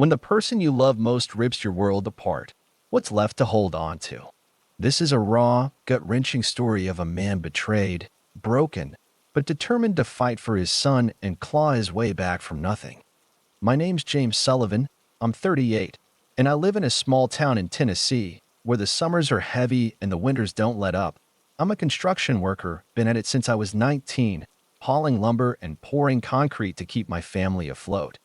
When the person you love most rips your world apart, what's left to hold on to? This is a raw, gut-wrenching story of a man betrayed, broken, but determined to fight for his son and claw his way back from nothing. My name's James Sullivan. I'm 38, and I live in a small town in Tennessee where the summers are heavy and the winters don't let up. I'm a construction worker, been at it since I was 19, hauling lumber and pouring concrete to keep my family afloat.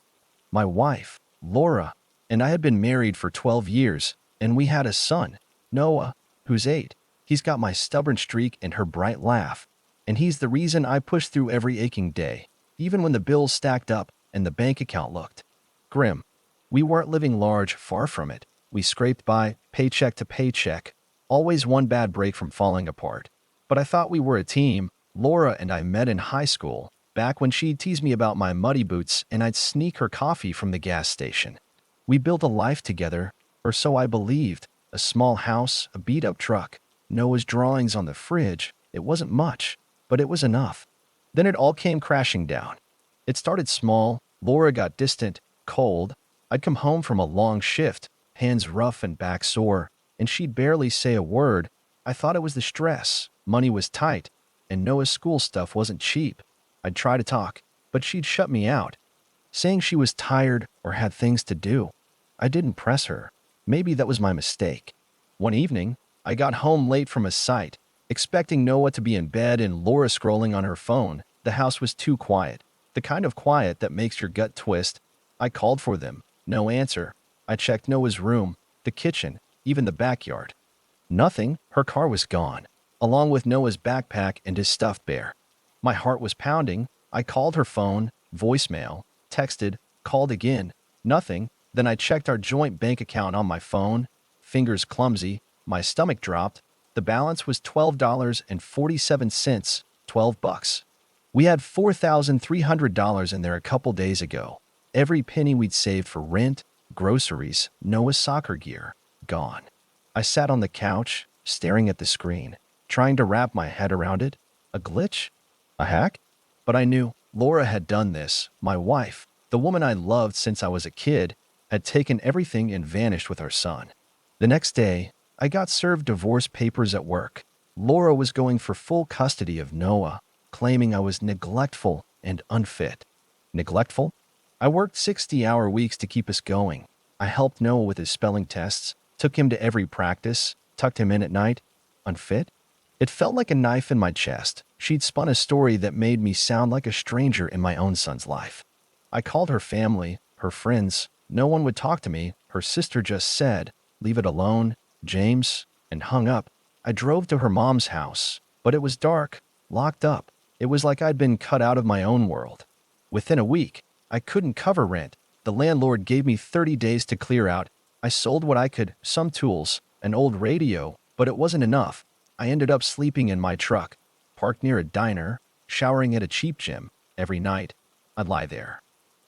My wife, Laura, and I had been married for 12 years, and we had a son, Noah, who's 8. He's got my stubborn streak and her bright laugh, and he's the reason I push through every aching day, even when the bills stacked up and the bank account looked grim. We weren't living large, far from it. We scraped by, paycheck to paycheck, always one bad break from falling apart. But I thought we were a team. Laura and I met in high school, back when she'd tease me about my muddy boots and I'd sneak her coffee from the gas station. We built a life together, or so I believed. A small house, a beat-up truck, Noah's drawings on the fridge. It wasn't much, but it was enough. Then it all came crashing down. It started small. Laura got distant, cold. I'd come home from a long shift, hands rough and back sore, and she'd barely say a word. I thought it was the stress. Money was tight, and Noah's school stuff wasn't cheap. I'd try to talk, but she'd shut me out, saying she was tired or had things to do. I didn't press her. Maybe that was my mistake. One evening, I got home late from a site, expecting Noah to be in bed and Laura scrolling on her phone. The house was too quiet, the kind of quiet that makes your gut twist. I called for them. No answer. I checked Noah's room, the kitchen, even the backyard. Nothing. Her car was gone, along with Noah's backpack and his stuffed bear. My heart was pounding. I called her phone, voicemail, texted, called again. Nothing. Then I checked our joint bank account on my phone. Fingers clumsy. My stomach dropped. The balance was $12.47, $12. We had $4,300 in there a couple days ago. Every penny we'd saved for rent, groceries, Noah's soccer gear, gone. I sat on the couch, staring at the screen, trying to wrap my head around it. A glitch? A hack? But I knew Laura had done this. My wife, the woman I loved since I was a kid, had taken everything and vanished with our son. The next day, I got served divorce papers at work. Laura was going for full custody of Noah, claiming I was neglectful and unfit. Neglectful? I worked 60-hour weeks to keep us going. I helped Noah with his spelling tests, took him to every practice, tucked him in at night. Unfit? It felt like a knife in my chest. She'd spun a story that made me sound like a stranger in my own son's life. I called her family, her friends. No one would talk to me. Her sister just said, "Leave it alone, James," and hung up. I drove to her mom's house, but it was dark, locked up. It was like I'd been cut out of my own world. Within a week, I couldn't cover rent. The landlord gave me 30 days to clear out. I sold what I could, some tools, an old radio, but it wasn't enough. I ended up sleeping in my truck, parked near a diner, showering at a cheap gym. Every night, I'd lie there,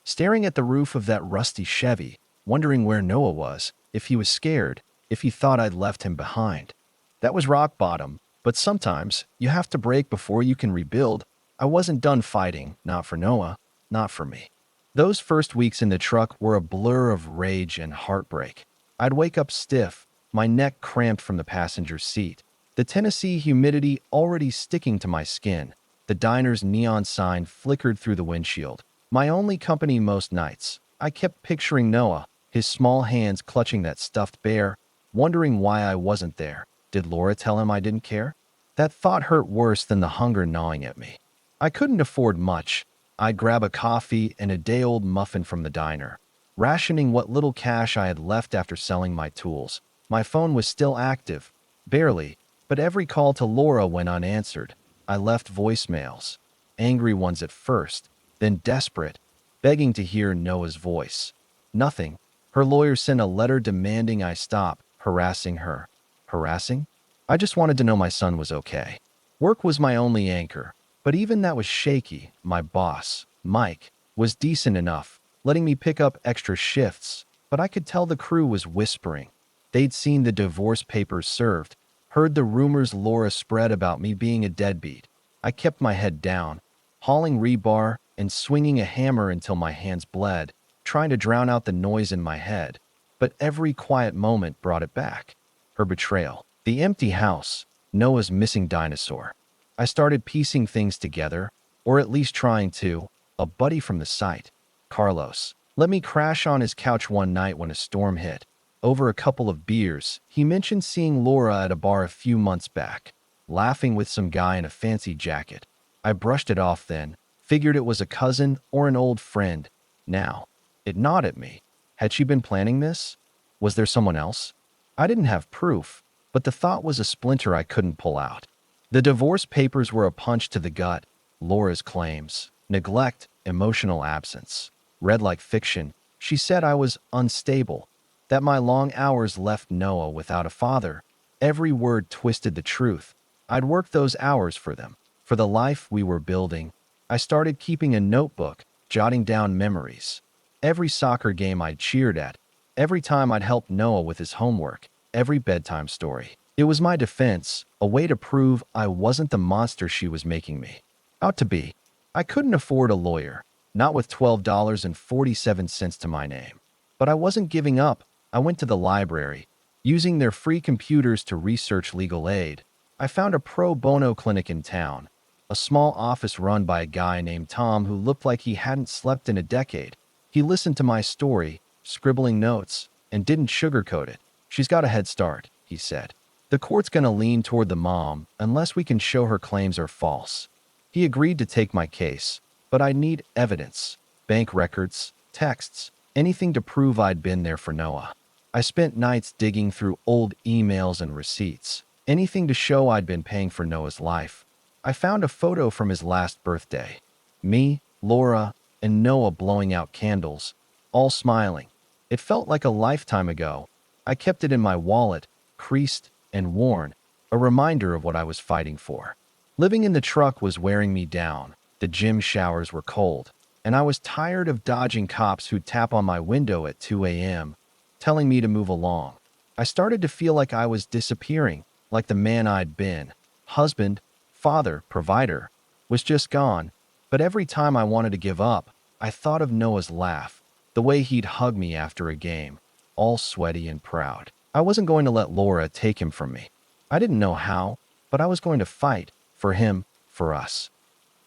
staring at the roof of that rusty Chevy, wondering where Noah was, if he was scared, if he thought I'd left him behind. That was rock bottom, but sometimes you have to break before you can rebuild. I wasn't done fighting, not for Noah, not for me. Those first weeks in the truck were a blur of rage and heartbreak. I'd wake up stiff, my neck cramped from the passenger seat, the Tennessee humidity already sticking to my skin. The diner's neon sign flickered through the windshield. My only company most nights. I kept picturing Noah, his small hands clutching that stuffed bear, wondering why I wasn't there. Did Laura tell him I didn't care? That thought hurt worse than the hunger gnawing at me. I couldn't afford much. I'd grab a coffee and a day-old muffin from the diner, rationing what little cash I had left after selling my tools. My phone was still active, barely, but every call to Laura went unanswered. I left voicemails, angry ones at first, then desperate, begging to hear Noah's voice. Nothing. Her lawyer sent a letter demanding I stop harassing her. Harassing? I just wanted to know my son was okay. Work was my only anchor, but even that was shaky. My boss, Mike, was decent enough, letting me pick up extra shifts, but I could tell the crew was whispering. They'd seen the divorce papers served, heard the rumors Laura spread about me being a deadbeat. I kept my head down, hauling rebar and swinging a hammer until my hands bled, trying to drown out the noise in my head, but every quiet moment brought it back. Her betrayal, the empty house, Noah's missing dinosaur. I started piecing things together, or at least trying to. A buddy from the site, Carlos, let me crash on his couch one night when a storm hit. Over a couple of beers, he mentioned seeing Laura at a bar a few months back, laughing with some guy in a fancy jacket. I brushed it off then, figured it was a cousin or an old friend. Now, it gnawed at me. Had she been planning this? Was there someone else? I didn't have proof, but the thought was a splinter I couldn't pull out. The divorce papers were a punch to the gut. Laura's claims, neglect, emotional absence. Read like fiction. She said I was unstable, that my long hours left Noah without a father. Every word twisted the truth. I'd worked those hours for them, for the life we were building. I started keeping a notebook, jotting down memories. Every soccer game I'd cheered at, every time I'd helped Noah with his homework, every bedtime story. It was my defense, a way to prove I wasn't the monster she was making me out to be. I couldn't afford a lawyer, not with $12.47 to my name. But I wasn't giving up. I went to the library, using their free computers to research legal aid. I found a pro bono clinic in town, a small office run by a guy named Tom who looked like he hadn't slept in a decade. He listened to my story, scribbling notes, and didn't sugarcoat it. She's got a head start, he said. The court's gonna lean toward the mom unless we can show her claims are false. He agreed to take my case, but I need evidence, bank records, texts, anything to prove I'd been there for Noah. I spent nights digging through old emails and receipts, anything to show I'd been paying for Noah's life. I found a photo from his last birthday. Me, Laura, and Noah blowing out candles, all smiling. It felt like a lifetime ago. I kept it in my wallet, creased and worn, a reminder of what I was fighting for. Living in the truck was wearing me down. The gym showers were cold, and I was tired of dodging cops who'd tap on my window at 2 a.m., telling me to move along. I started to feel like I was disappearing, like the man I'd been. Husband, father, provider, was just gone. But every time I wanted to give up, I thought of Noah's laugh, the way he'd hug me after a game, all sweaty and proud. I wasn't going to let Laura take him from me. I didn't know how, but I was going to fight for him, for us.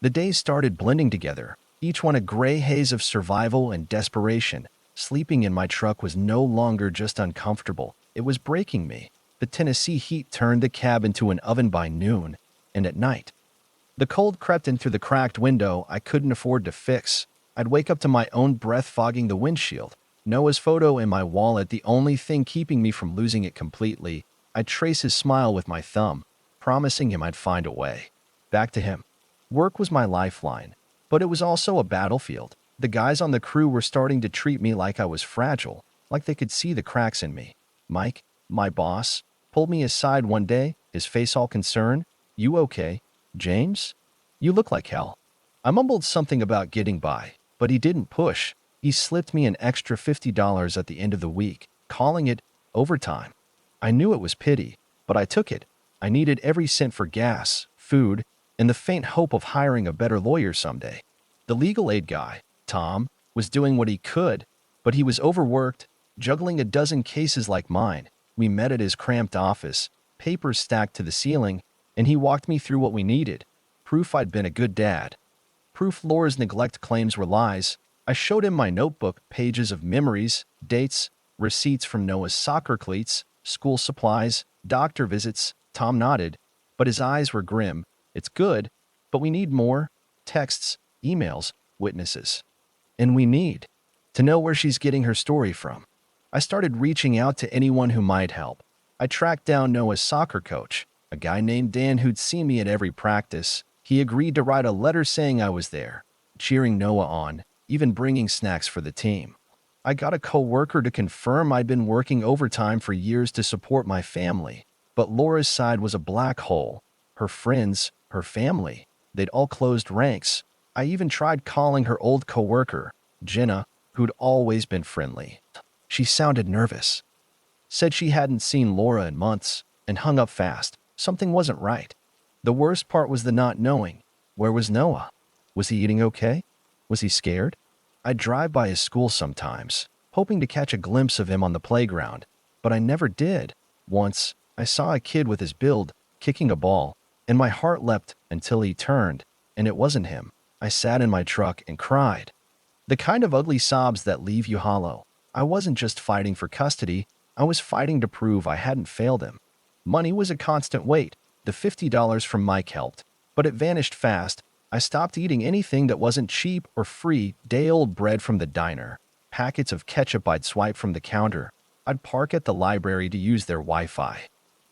The days started blending together, each one a gray haze of survival and desperation. Sleeping in my truck was no longer just uncomfortable, it was breaking me. The Tennessee heat turned the cab into an oven by noon, and at night, the cold crept in through the cracked window I couldn't afford to fix. I'd wake up to my own breath fogging the windshield. Noah's photo in my wallet, the only thing keeping me from losing it completely. I'd trace his smile with my thumb, promising him I'd find a way. Back to him. Work was my lifeline, but it was also a battlefield. The guys on the crew were starting to treat me like I was fragile, like they could see the cracks in me. Mike, my boss, pulled me aside one day, his face all concerned. "You okay, James? You look like hell." I mumbled something about getting by, but he didn't push. He slipped me an extra $50 at the end of the week, calling it overtime. I knew it was pity, but I took it. I needed every cent for gas, food, and the faint hope of hiring a better lawyer someday. The legal aid guy, Tom, was doing what he could, but he was overworked, juggling a dozen cases like mine. We met at his cramped office, papers stacked to the ceiling, and he walked me through what we needed. Proof I'd been a good dad. Proof Laura's neglect claims were lies. I showed him my notebook, pages of memories, dates, receipts from Noah's soccer cleats, school supplies, doctor visits. Tom nodded, but his eyes were grim. "It's good, but we need more. Texts, emails, witnesses. And we need to know where she's getting her story from." I started reaching out to anyone who might help. I tracked down Noah's soccer coach, a guy named Dan who'd seen me at every practice. He agreed to write a letter saying I was there, cheering Noah on, even bringing snacks for the team. I got a co-worker to confirm I'd been working overtime for years to support my family. But Laura's side was a black hole. Her friends, her family, they'd all closed ranks. I even tried calling her old co-worker, Jenna, who'd always been friendly. She sounded nervous. Said she hadn't seen Laura in months, and hung up fast. Something wasn't right. The worst part was the not knowing. Where was Noah? Was he eating okay? Was he scared? I'd drive by his school sometimes, hoping to catch a glimpse of him on the playground, but I never did. Once, I saw a kid with his build, kicking a ball, and my heart leapt until he turned, and it wasn't him. I sat in my truck and cried. The kind of ugly sobs that leave you hollow. I wasn't just fighting for custody, I was fighting to prove I hadn't failed him. Money was a constant weight. The $50 from Mike helped, but it vanished fast. I stopped eating anything that wasn't cheap or free, day-old bread from the diner, packets of ketchup I'd swipe from the counter. I'd park at the library to use their Wi-Fi.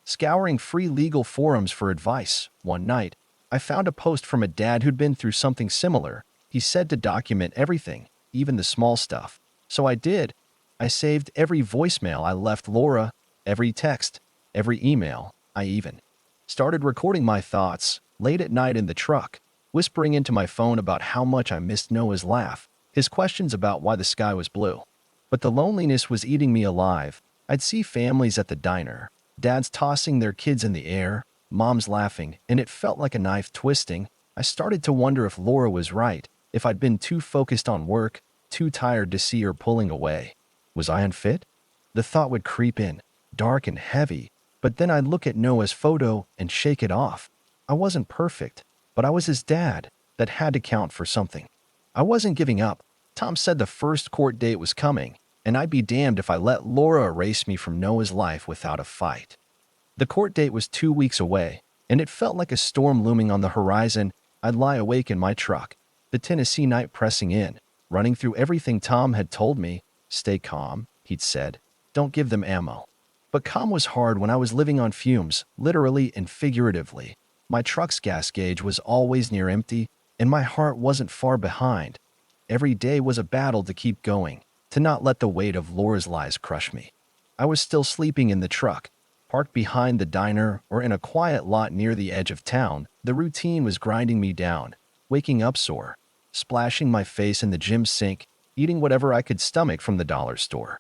Scouring free legal forums for advice, one night, I found a post from a dad who'd been through something similar. He said to document everything, even the small stuff. So I did. I saved every voicemail I left Laura, every text, every email. I even started recording my thoughts late at night in the truck, whispering into my phone about how much I missed Noah's laugh, his questions about why the sky was blue. But the loneliness was eating me alive. I'd see families at the diner, dads tossing their kids in the air, moms laughing, and it felt like a knife twisting. I started to wonder if Laura was right, if I'd been too focused on work, too tired to see her pulling away. Was I unfit? The thought would creep in, dark and heavy, but then I'd look at Noah's photo and shake it off. I wasn't perfect, but I was his dad. That had to count for something. I wasn't giving up. Tom said the first court date was coming, and I'd be damned if I let Laura erase me from Noah's life without a fight. The court date was 2 weeks away, and it felt like a storm looming on the horizon. I'd lie awake in my truck, the Tennessee night pressing in, running through everything Tom had told me. Stay calm, he'd said. Don't give them ammo. But calm was hard when I was living on fumes, literally and figuratively. My truck's gas gauge was always near empty, and my heart wasn't far behind. Every day was a battle to keep going, to not let the weight of Laura's lies crush me. I was still sleeping in the truck, parked behind the diner or in a quiet lot near the edge of town. The routine was grinding me down, waking up sore, splashing my face in the gym sink, eating whatever I could stomach from the dollar store.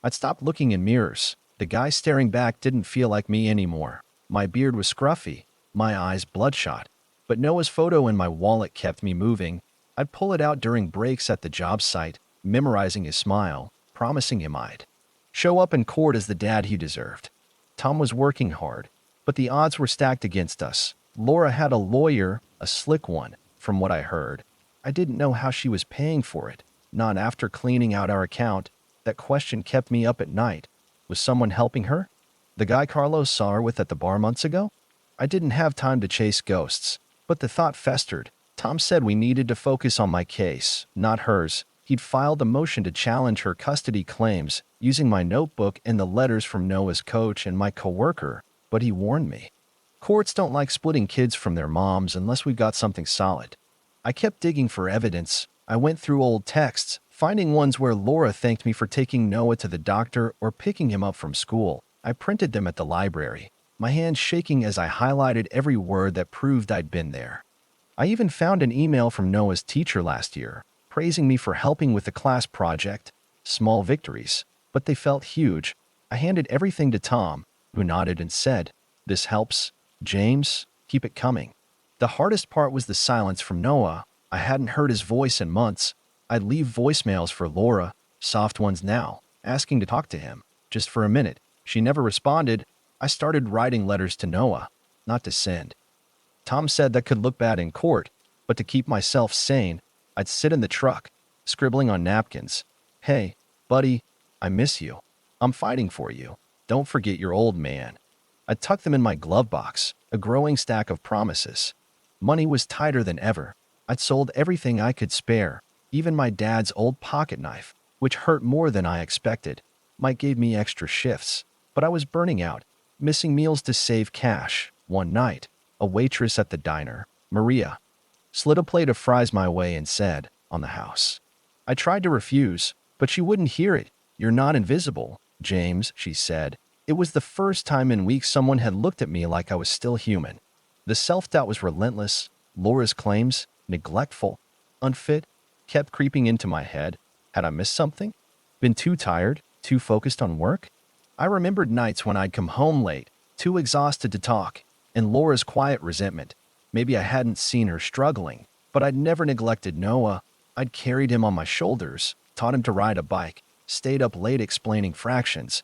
I'd stopped looking in mirrors. The guy staring back didn't feel like me anymore. My beard was scruffy, my eyes bloodshot, but Noah's photo in my wallet kept me moving. I'd pull it out during breaks at the job site, memorizing his smile, promising him I'd show up in court as the dad he deserved. Tom was working hard, but the odds were stacked against us. Laura had a lawyer, a slick one, from what I heard. I didn't know how she was paying for it, not after cleaning out our account. That question kept me up at night. Was someone helping her? The guy Carlos saw her with at the bar months ago? I didn't have time to chase ghosts, but the thought festered. Tom said we needed to focus on my case, not hers. He'd filed a motion to challenge her custody claims, using my notebook and the letters from Noah's coach and my coworker, but he warned me. Courts don't like splitting kids from their moms unless we've got something solid. I kept digging for evidence. I went through old texts, finding ones where Laura thanked me for taking Noah to the doctor or picking him up from school. I printed them at the library, my hands shaking as I highlighted every word that proved I'd been there. I even found an email from Noah's teacher last year, praising me for helping with the class project. Small victories, but they felt huge. I handed everything to Tom, who nodded and said, "This helps, James, keep it coming." The hardest part was the silence from Noah. I hadn't heard his voice in months. I'd leave voicemails for Laura, soft ones now, asking to talk to him, just for a minute. She never responded. I started writing letters to Noah, not to send. Tom said that could look bad in court, but to keep myself sane, I'd sit in the truck, scribbling on napkins. "Hey, buddy, I miss you. I'm fighting for you. Don't forget your old man." I'd tuck them in my glove box, a growing stack of promises. Money was tighter than ever. I'd sold everything I could spare, even my dad's old pocket knife, which hurt more than I expected. Mike gave me extra shifts, but I was burning out, missing meals to save cash. One night, a waitress at the diner, Maria, slid a plate of fries my way and said, "On the house." I tried to refuse, but she wouldn't hear it. "You're not invisible, James," she said. It was the first time in weeks someone had looked at me like I was still human. The self-doubt was relentless. Laura's claims, neglectful, unfit, kept creeping into my head. Had I missed something? Been too tired? Too focused on work? I remembered nights when I'd come home late, too exhausted to talk, and Laura's quiet resentment. Maybe I hadn't seen her struggling, but I'd never neglected Noah. I'd carried him on my shoulders, taught him to ride a bike, stayed up late explaining fractions.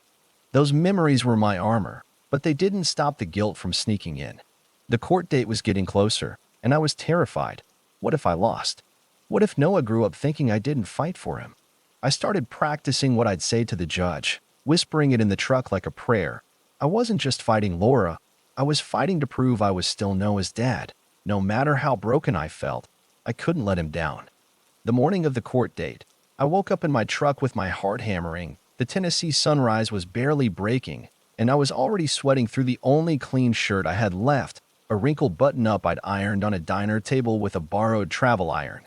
Those memories were my armor, but they didn't stop the guilt from sneaking in. The court date was getting closer, and I was terrified. What if I lost? What if Noah grew up thinking I didn't fight for him? I started practicing what I'd say to the judge, whispering it in the truck like a prayer. I wasn't just fighting Laura. I was fighting to prove I was still Noah's dad. No matter how broken I felt, I couldn't let him down. The morning of the court date, I woke up in my truck with my heart hammering. The Tennessee sunrise was barely breaking, and I was already sweating through the only clean shirt I had left, a wrinkled button-up I'd ironed on a diner table with a borrowed travel iron.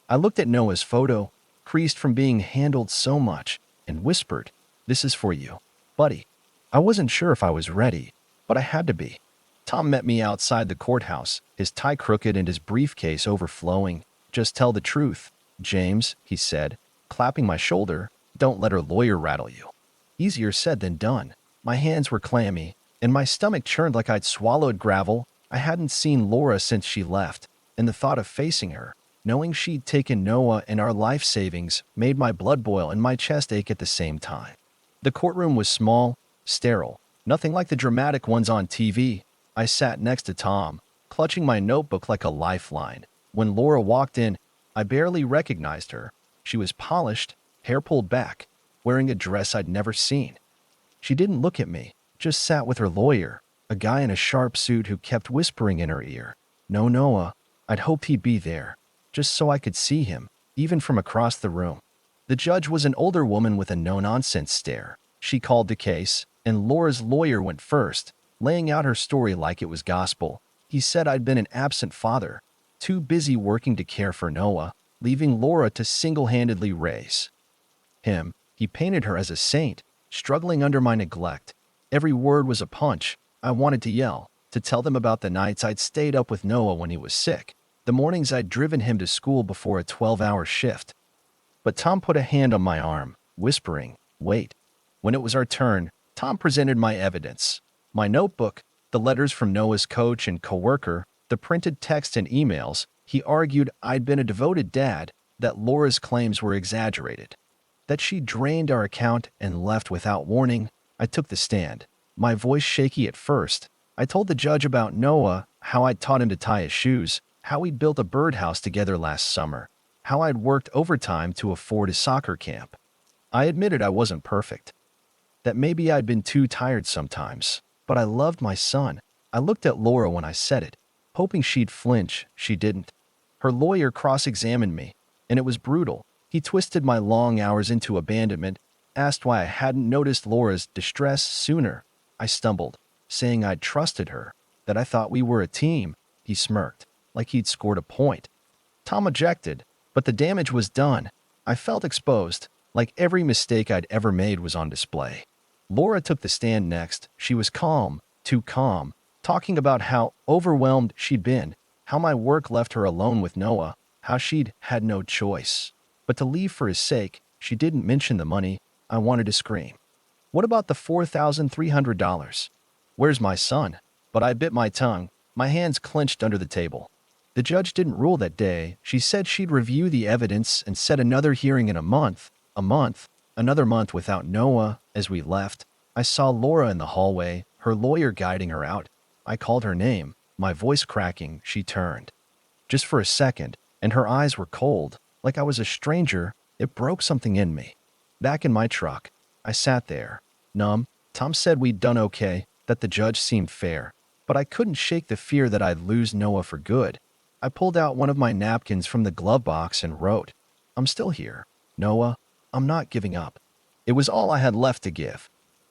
I looked at Noah's photo, creased from being handled so much, and whispered, "This is for you, buddy." I wasn't sure if I was ready, but I had to be. Tom met me outside the courthouse, his tie crooked and his briefcase overflowing. "Just tell the truth, James," he said, clapping my shoulder. "Don't let her lawyer rattle you." Easier said than done. My hands were clammy, and my stomach churned like I'd swallowed gravel. I hadn't seen Laura since she left, and the thought of facing her, knowing she'd taken Noah and our life savings, made my blood boil and my chest ache at the same time. The courtroom was small, sterile, nothing like the dramatic ones on TV. I sat next to Tom, clutching my notebook like a lifeline. When Laura walked in, I barely recognized her. She was polished, hair pulled back, wearing a dress I'd never seen. She didn't look at me, just sat with her lawyer, a guy in a sharp suit who kept whispering in her ear, "No, Noah." I'd hoped he'd be there, just so I could see him, even from across the room. The judge was an older woman with a no-nonsense stare. She called the case, and Laura's lawyer went first, laying out her story like it was gospel. He said I'd been an absent father, too busy working to care for Noah, leaving Laura to single-handedly raise him. He painted her as a saint, struggling under my neglect. Every word was a punch. I wanted to yell, to tell them about the nights I'd stayed up with Noah when he was sick, the mornings I'd driven him to school before a 12-hour shift. But Tom put a hand on my arm, whispering, "Wait." When it was our turn, Tom presented my evidence. My notebook, the letters from Noah's coach and coworker, the printed text and emails. He argued I'd been a devoted dad, that Laura's claims were exaggerated, that she drained our account and left without warning. I took the stand, my voice shaky at first. I told the judge about Noah, how I'd taught him to tie his shoes, how we'd built a birdhouse together last summer, how I'd worked overtime to afford his soccer camp. I admitted I wasn't perfect, that maybe I'd been too tired sometimes, but I loved my son. I looked at Laura when I said it, hoping she'd flinch. She didn't. Her lawyer cross-examined me, and it was brutal. He twisted my long hours into abandonment, asked why I hadn't noticed Laura's distress sooner. I stumbled, saying I'd trusted her, that I thought we were a team. He smirked, like he'd scored a point. Tom objected, but the damage was done. I felt exposed, like every mistake I'd ever made was on display. Laura took the stand next. She was calm, too calm, talking about how overwhelmed she'd been, how my work left her alone with Noah, how she'd had no choice but to leave for his sake. She didn't mention the money. I wanted to scream. What about the $4,300? Where's my son? But I bit my tongue, my hands clenched under the table. The judge didn't rule that day. She said she'd review the evidence and set another hearing in a month, another month without Noah. As we left, I saw Laura in the hallway, her lawyer guiding her out. I called her name, my voice cracking. She turned. Just for a second, and her eyes were cold, like I was a stranger. It broke something in me. Back in my truck, I sat there, numb. Tom said we'd done okay, that the judge seemed fair, but I couldn't shake the fear that I'd lose Noah for good. I pulled out one of my napkins from the glove box and wrote, "I'm still here, Noah. I'm not giving up." It was all I had left to give.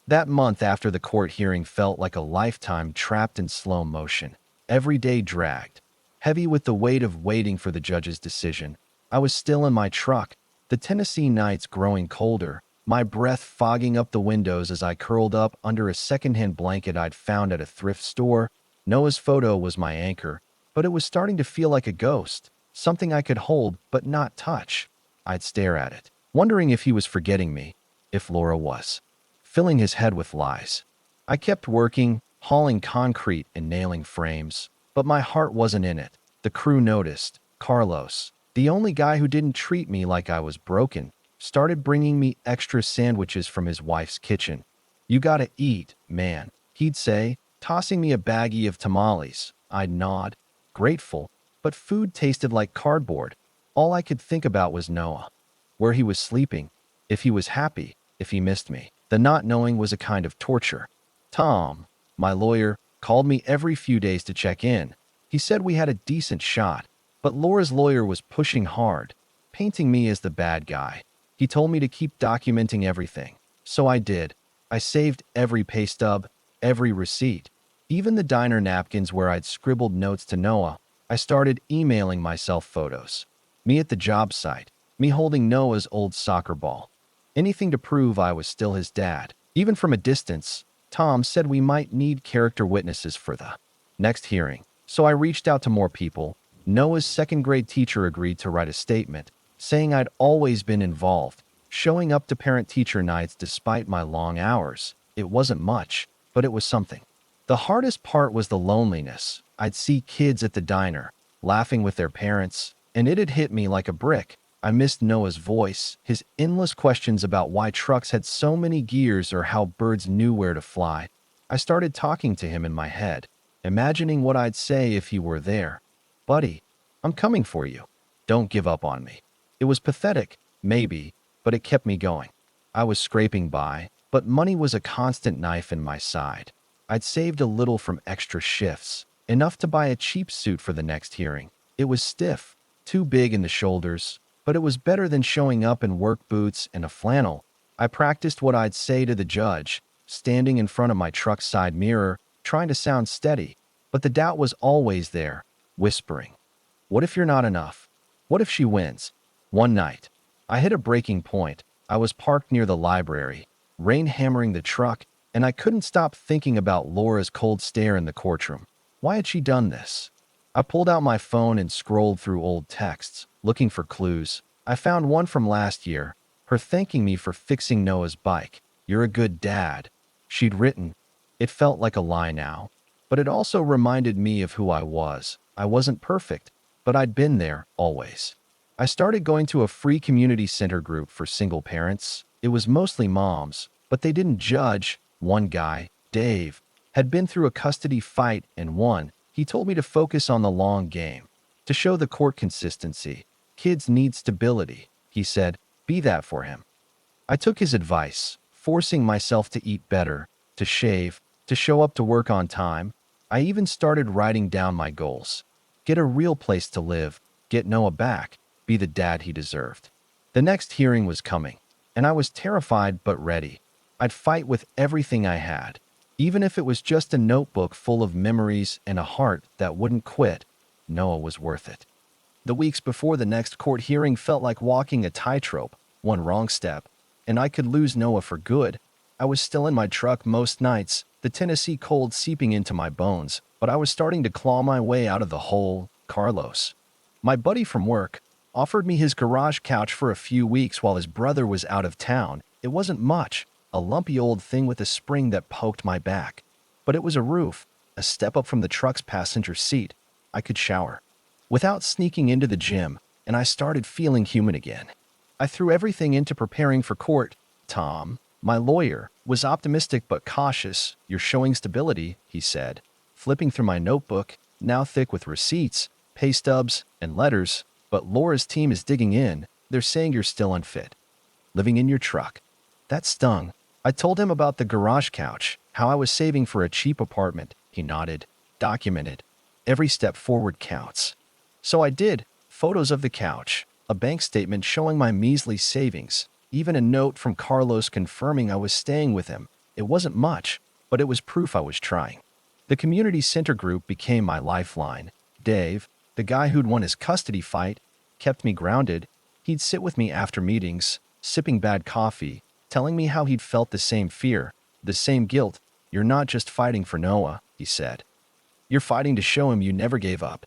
That month after the court hearing felt like a lifetime trapped in slow motion. Every day dragged, heavy with the weight of waiting for the judge's decision. I was still in my truck, the Tennessee nights growing colder, my breath fogging up the windows as I curled up under a secondhand blanket I'd found at a thrift store. Noah's photo was my anchor, but it was starting to feel like a ghost, something I could hold but not touch. I'd stare at it, wondering if he was forgetting me, if Laura was, filling his head with lies. I kept working, hauling concrete and nailing frames, but my heart wasn't in it. The crew noticed. Carlos, The only guy who didn't treat me like I was broken started bringing me extra sandwiches from his wife's kitchen. You gotta eat, man, he'd say, tossing me a baggie of tamales. I'd nod, grateful, but food tasted like cardboard. All I could think about was Noah, where he was sleeping, if he was happy, if he missed me. The not knowing was a kind of torture. Tom, my lawyer, called me every few days to check in. He said we had a decent shot, but Laura's lawyer was pushing hard, painting me as the bad guy. He told me to keep documenting everything. So I did. I saved every pay stub, every receipt, even the diner napkins where I'd scribbled notes to Noah. I started emailing myself photos. Me at the job site, me holding Noah's old soccer ball. Anything to prove I was still his dad. Even from a distance, Tom said we might need character witnesses for the next hearing. So I reached out to more people. Noah's second-grade teacher agreed to write a statement, saying I'd always been involved, showing up to parent-teacher nights despite my long hours. It wasn't much, but it was something. The hardest part was the loneliness. I'd see kids at the diner, laughing with their parents, and it had hit me like a brick. I missed Noah's voice, his endless questions about why trucks had so many gears or how birds knew where to fly. I started talking to him in my head, imagining what I'd say if he were there. Buddy, I'm coming for you. Don't give up on me. It was pathetic, maybe, but it kept me going. I was scraping by, but money was a constant knife in my side. I'd saved a little from extra shifts, enough to buy a cheap suit for the next hearing. It was stiff, too big in the shoulders, but it was better than showing up in work boots and a flannel. I practiced what I'd say to the judge, standing in front of my truck's side mirror, trying to sound steady. But the doubt was always there, whispering, "What if you're not enough? What if she wins?" One night, I hit a breaking point. I was parked near the library, rain hammering the truck, and I couldn't stop thinking about Laura's cold stare in the courtroom. Why had she done this? I pulled out my phone and scrolled through old texts, looking for clues. I found one from last year, her thanking me for fixing Noah's bike. "You're a good dad," she'd written. It felt like a lie now, but it also reminded me of who I was. I wasn't perfect, but I'd been there, always. I started going to a free community center group for single parents. It was mostly moms, but they didn't judge. One guy, Dave, had been through a custody fight and won. He told me to focus on the long game, to show the court consistency. Kids need stability, he said. Be that for him. I took his advice, forcing myself to eat better, to shave, to show up to work on time. I even started writing down my goals. Get a real place to live, get Noah back, be the dad he deserved. The next hearing was coming, and I was terrified but ready. I'd fight with everything I had, even if it was just a notebook full of memories and a heart that wouldn't quit. Noah was worth it. The weeks before the next court hearing felt like walking a tightrope. One wrong step, and I could lose Noah for good. I was still in my truck most nights, the Tennessee cold seeping into my bones, but I was starting to claw my way out of the hole. Carlos, my buddy from work, offered me his garage couch for a few weeks while his brother was out of town. It wasn't much, a lumpy old thing with a spring that poked my back. But it was a roof, a step up from the truck's passenger seat. I could shower without sneaking into the gym, and I started feeling human again. I threw everything into preparing for court. Tom, my lawyer, was optimistic but cautious. "You're showing stability," he said, flipping through my notebook, now thick with receipts, pay stubs, and letters. "But Laura's team is digging in. They're saying you're still unfit. Living in your truck." That stung. I told him about the garage couch, how I was saving for a cheap apartment. He nodded. "Documented. Every step forward counts." So I did. Photos of the couch, a bank statement showing my measly savings, even a note from Carlos confirming I was staying with him. It wasn't much, but it was proof I was trying. The community center group became my lifeline. Dave, the guy who'd won his custody fight, kept me grounded. He'd sit with me after meetings, sipping bad coffee, telling me how he'd felt the same fear, the same guilt. "You're not just fighting for Noah," he said. "You're fighting to show him you never gave up."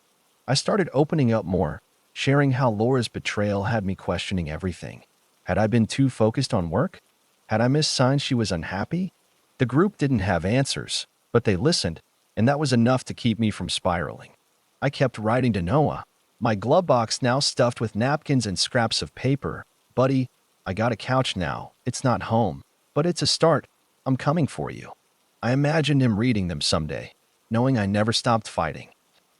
I started opening up more, sharing how Laura's betrayal had me questioning everything. Had I been too focused on work? Had I missed signs she was unhappy? The group didn't have answers, but they listened, and that was enough to keep me from spiraling. I kept writing to Noah, My glove box now stuffed with napkins and scraps of paper. Buddy, I got a couch now. It's not home, but it's a start. I'm coming for you. I imagined him reading them someday, knowing I never stopped fighting.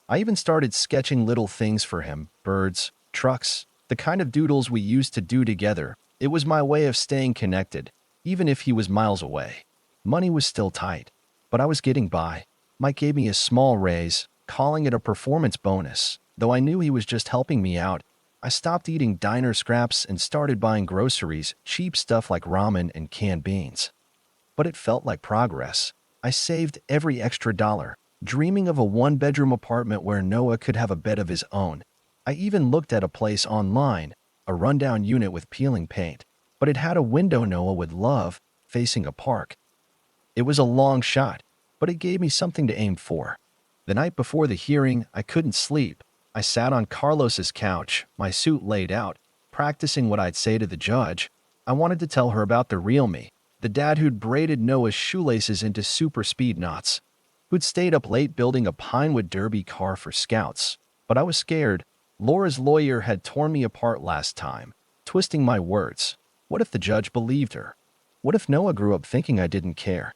I even started sketching little things for him, birds, trucks, the kind of doodles we used to do together. It was my way of staying connected, even if he was miles away. Money was still tight, but I was getting by. Mike gave me a small raise, calling it a performance bonus. Though I knew he was just helping me out, I stopped eating diner scraps and started buying groceries, cheap stuff like ramen and canned beans. But it felt like progress. I saved every extra dollar, dreaming of a one-bedroom apartment where Noah could have a bed of his own. I even looked at a place online, a rundown unit with peeling paint, but it had a window Noah would love, facing a park. It was a long shot, but it gave me something to aim for. The night before the hearing, I couldn't sleep. I sat on Carlos's couch, my suit laid out, practicing what I'd say to the judge. I wanted to tell her about the real me, the dad who'd braided Noah's shoelaces into super speed knots, who'd stayed up late building a Pinewood Derby car for scouts. But I was scared. Laura's lawyer had torn me apart last time, twisting my words. What if the judge believed her? What if Noah grew up thinking I didn't care?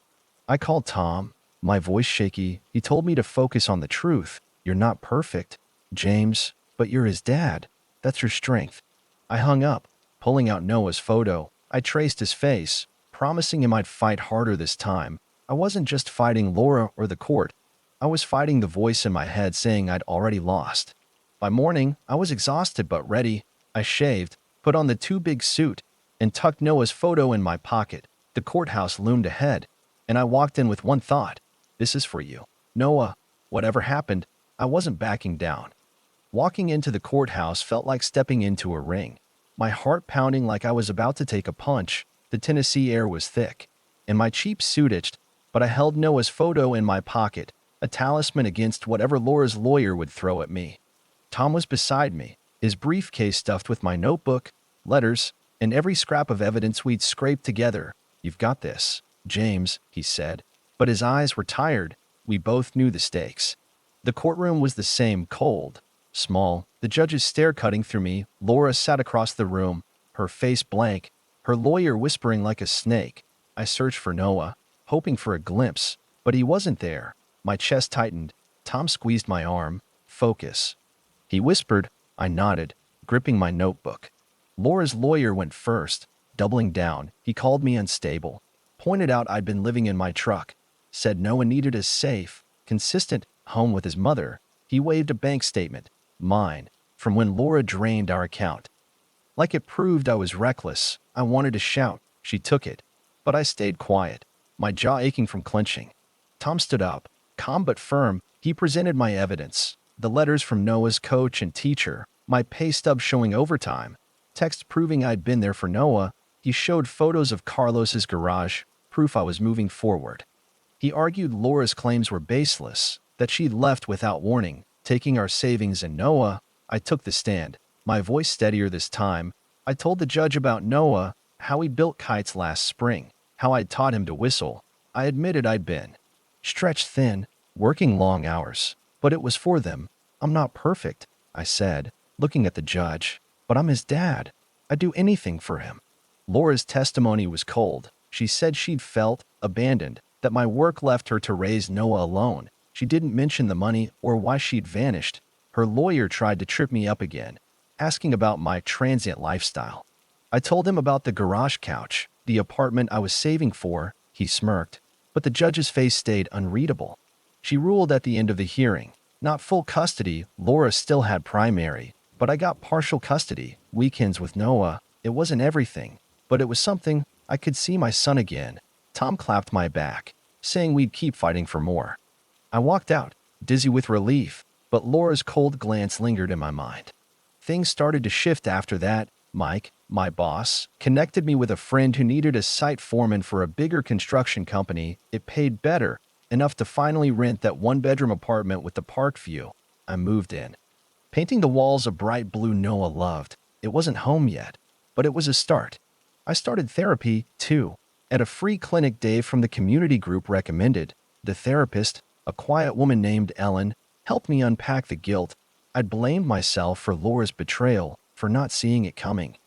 I called Tom, my voice shaky. He told me to focus on the truth. You're not perfect, James, but you're his dad. That's your strength. I hung up, pulling out Noah's photo. I traced his face, promising him I'd fight harder this time. I wasn't just fighting Laura or the court. I was fighting the voice in my head saying I'd already lost. By morning, I was exhausted but ready. I shaved, put on the too big suit, and tucked Noah's photo in my pocket. The courthouse loomed ahead, and I walked in with one thought. This is for you, Noah. Whatever happened, I wasn't backing down. Walking into the courthouse felt like stepping into a ring. My heart pounding like I was about to take a punch. The Tennessee air was thick, and my cheap suit itched, but I held Noah's photo in my pocket, a talisman against whatever Laura's lawyer would throw at me. Tom was beside me, his briefcase stuffed with my notebook, letters, and every scrap of evidence we'd scraped together. You've got this, James, he said. But his eyes were tired. We both knew the stakes. The courtroom was the same, cold, small, the judge's stare cutting through me. Laura sat across the room, her face blank, her lawyer whispering like a snake. I searched for Noah, hoping for a glimpse, but he wasn't there. My chest tightened. Tom squeezed my arm. Focus. He whispered. I nodded, gripping my notebook. Laura's lawyer went first, doubling down. He called me unstable, pointed out I'd been living in my truck, said Noah needed a safe, consistent home with his mother. He waved a bank statement, mine, from when Laura drained our account. Like it proved I was reckless. I wanted to shout. She took it, but I stayed quiet, my jaw aching from clenching. Tom stood up, calm but firm. He presented my evidence, the letters from Noah's coach and teacher, my pay stub showing overtime, text proving I'd been there for Noah. He showed photos of Carlos's garage, proof I was moving forward. He argued Laura's claims were baseless, that she'd left without warning, taking our savings and Noah. I took the stand, my voice steadier this time. I told the judge about Noah, how he built kites last spring, how I'd taught him to whistle. I admitted I'd been stretched thin, working long hours, but it was for them. I'm not perfect, I said, looking at the judge, but I'm his dad. I'd do anything for him. Laura's testimony was cold. She said she'd felt abandoned, that my work left her to raise Noah alone. She didn't mention the money or why she'd vanished. Her lawyer tried to trip me up again, asking about my transient lifestyle. I told him about the garage couch, the apartment I was saving for. He smirked, but the judge's face stayed unreadable. She ruled at the end of the hearing. Not full custody. Laura still had primary, but I got partial custody, weekends with Noah. It wasn't everything, but it was something. I could see my son again. Tom clapped my back, saying we'd keep fighting for more. I walked out, dizzy with relief, but Laura's cold glance lingered in my mind. Things started to shift after that. Mike, my boss, connected me with a friend who needed a site foreman for a bigger construction company. It paid better, enough to finally rent that one-bedroom apartment with the park view. I moved in, painting the walls a bright blue Noah loved. It wasn't home yet, but it was a start. I started therapy, too, at a free clinic Dave from the community group recommended. The therapist, a quiet woman named Ellen, helped me unpack the guilt. I'd blamed myself for Laura's betrayal, for not seeing it coming.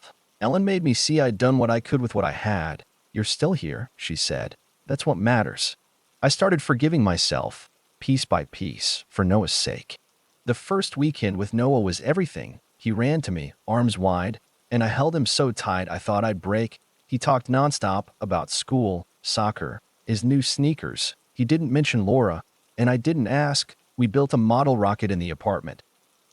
Ellen made me see I'd done what I could with what I had. You're still here, she said. That's what matters. I started forgiving myself, piece by piece, for Noah's sake. The first weekend with Noah was everything. He ran to me, arms wide, and I held him so tight I thought I'd break. He talked nonstop about school, soccer, his new sneakers. He didn't mention Laura, and I didn't ask. We built a model rocket in the apartment.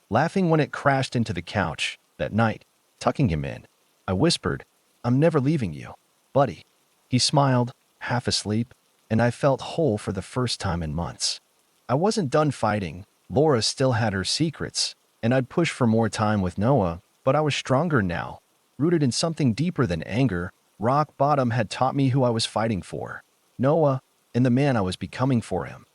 Laughing when it crashed into the couch that night, tucking him in, I whispered, I'm never leaving you, buddy. He smiled, half asleep, and I felt whole for the first time in months. I wasn't done fighting. Laura still had her secrets, and I'd push for more time with Noah, but I was stronger now, rooted in something deeper than anger. Rock bottom had taught me who I was fighting for. Noah, and the man I was becoming for him.